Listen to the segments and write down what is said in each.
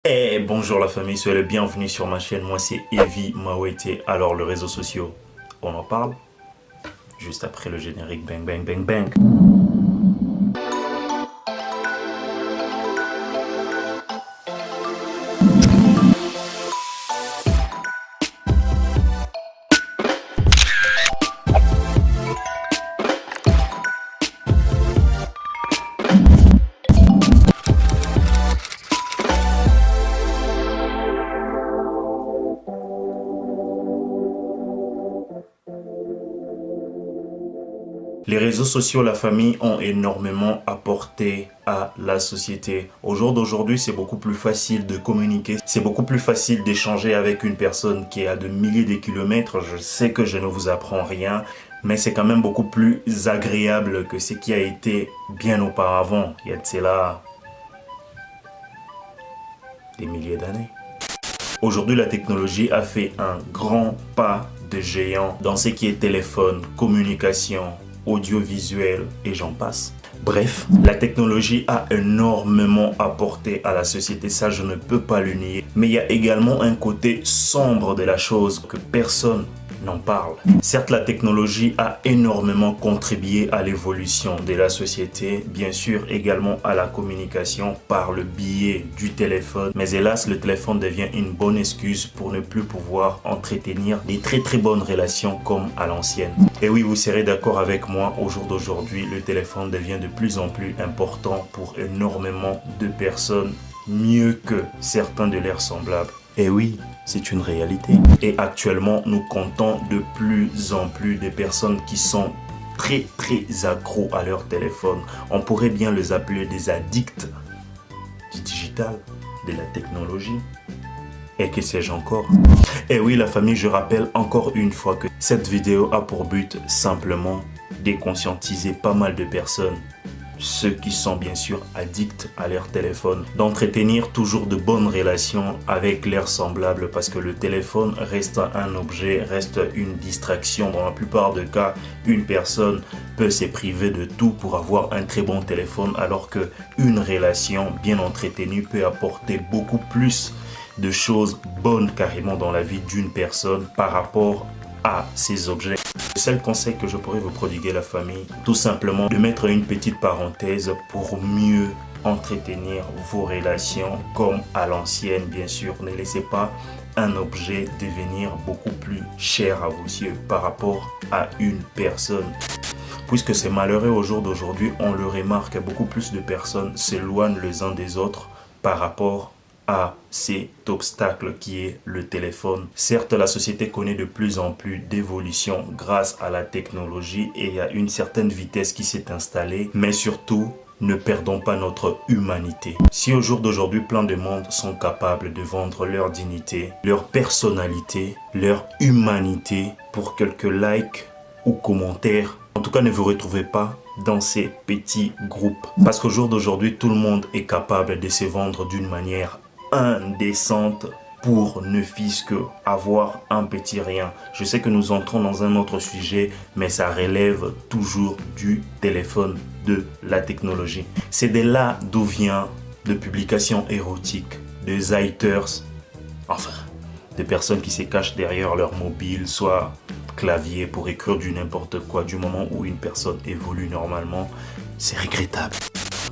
Bonjour la famille, soyez le bienvenu sur ma chaîne. Moi c'est Evie Mawete. Alors les réseaux sociaux, on en parle juste après le générique. Bang bang bang bang. Les réseaux sociaux, la famille, ont énormément apporté à la société. Au jour d'aujourd'hui, c'est beaucoup plus facile de communiquer. C'est beaucoup plus facile d'échanger avec une personne qui est à de milliers de kilomètres. Je sais que je ne vous apprends rien, mais c'est quand même beaucoup plus agréable que ce qui a été bien auparavant. Il y a de cela des milliers d'années. Aujourd'hui, la technologie a fait un grand pas de géant dans ce qui est téléphone, communication, audiovisuel et j'en passe. Bref, la technologie a énormément apporté à la société, ça je ne peux pas le nier. Mais il y a également un côté sombre de la chose que personne n'en parle. Certes, la technologie a énormément contribué à l'évolution de la société, bien sûr également à la communication par le biais du téléphone. Mais hélas, le téléphone devient une bonne excuse pour ne plus pouvoir entretenir des très bonnes relations comme à l'ancienne. Et oui, vous serez d'accord avec moi, au jour d'aujourd'hui, le téléphone devient de plus en plus important pour énormément de personnes, mieux que certains de leurs semblables. Et oui, c'est une réalité. Et actuellement, nous comptons de plus en plus de personnes qui sont très accros à leur téléphone. On pourrait bien les appeler des addicts du digital, de la technologie. Et que sais-je encore? Et oui, la famille, je rappelle encore une fois que cette vidéo a pour but simplement de conscientiser pas mal de personnes, ceux qui sont bien sûr addicts à leur téléphone, d'entretenir toujours de bonnes relations avec leurs semblables parce que le téléphone reste un objet, reste une distraction. Dans la plupart des cas, une personne peut se priver de tout pour avoir un très bon téléphone alors qu'une relation bien entretenue peut apporter beaucoup plus de choses bonnes carrément dans la vie d'une personne par rapport à ces objets. Le seul conseil que je pourrais vous prodiguer, la famille, tout simplement de mettre une petite parenthèse pour mieux entretenir vos relations comme à l'ancienne, bien sûr. Ne laissez pas un objet devenir beaucoup plus cher à vos yeux par rapport à une personne. Puisque c'est malheureux au jour d'aujourd'hui, on le remarque, beaucoup plus de personnes s'éloignent les uns des autres par rapport à cet obstacle qui est le téléphone. Certes, la société connaît de plus en plus d'évolution grâce à la technologie et il y a une certaine vitesse qui s'est installée, mais surtout, ne perdons pas notre humanité. Si au jour d'aujourd'hui, plein de monde sont capables de vendre leur dignité, leur personnalité, leur humanité pour quelques likes ou commentaires, en tout cas, ne vous retrouvez pas dans ces petits groupes. Parce qu'au jour d'aujourd'hui, tout le monde est capable de se vendre d'une manière indécente pour ne fût-ce que avoir un petit rien. Je sais que nous entrons dans un autre sujet, mais ça relève toujours du téléphone, de la technologie. C'est de là d'où vient de publications érotiques, des haters, enfin, des personnes qui se cachent derrière leur mobile, soit clavier pour écrire du n'importe quoi. Du moment où une personne évolue normalement, c'est regrettable.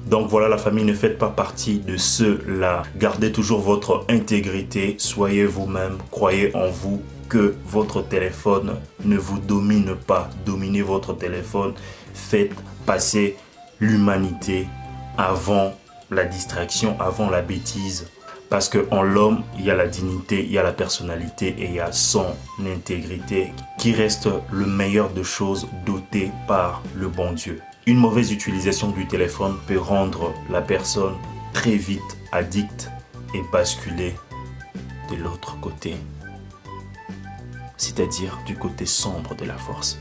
Donc voilà la famille, ne faites pas partie de ceux-là. Gardez toujours votre intégrité, soyez vous-même, croyez en vous, que votre téléphone ne vous domine pas. Dominez votre téléphone, faites passer l'humanité avant la distraction, avant la bêtise. Parce qu'en l'homme, il y a la dignité, il y a la personnalité et il y a son intégrité qui reste le meilleur de choses doté par le bon Dieu. Une mauvaise utilisation du téléphone peut rendre la personne très vite addict et basculer de l'autre côté, c'est-à-dire du côté sombre de la force.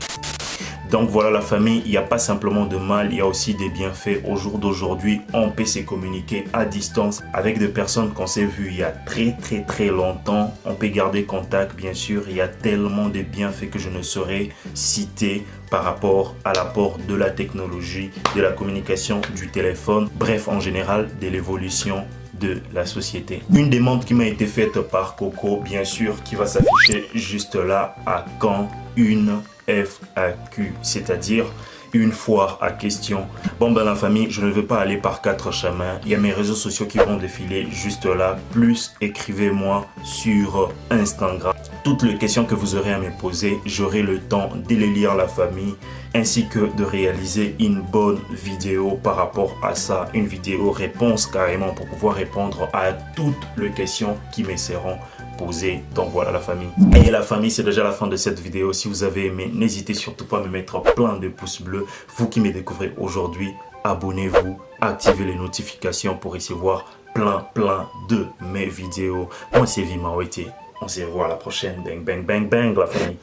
Donc voilà la famille, il n'y a pas simplement de mal, il y a aussi des bienfaits. Au jour d'aujourd'hui, on peut se communiquer à distance avec des personnes qu'on s'est vues il y a très longtemps. On peut garder contact, bien sûr. Il y a tellement de bienfaits que je ne saurais citer par rapport à l'apport de la technologie, de la communication, du téléphone. Bref, en général, de l'évolution de la société. Une demande qui m'a été faite par Coco, bien sûr, qui va s'afficher juste là, à quand une FAQ, c'est-à-dire une foire à questions. Bon ben la famille, je ne veux pas aller par 4 chemins. Il y a mes réseaux sociaux qui vont défiler juste là. Plus écrivez-moi sur Instagram. Toutes les questions que vous aurez à me poser, j'aurai le temps de les lire la famille, ainsi que de réaliser une bonne vidéo par rapport à ça. Une vidéo réponse carrément pour pouvoir répondre à toutes les questions qui me seront posées. Donc voilà la famille. Et la famille, c'est déjà la fin de cette vidéo. Si vous avez aimé, n'hésitez surtout pas à me mettre plein de pouces bleus. Vous qui me découvrez aujourd'hui, abonnez-vous, activez les notifications pour recevoir plein de mes vidéos. Moi c'est Vima Wete. On se revoit à la prochaine. Bang bang bang bang la famille.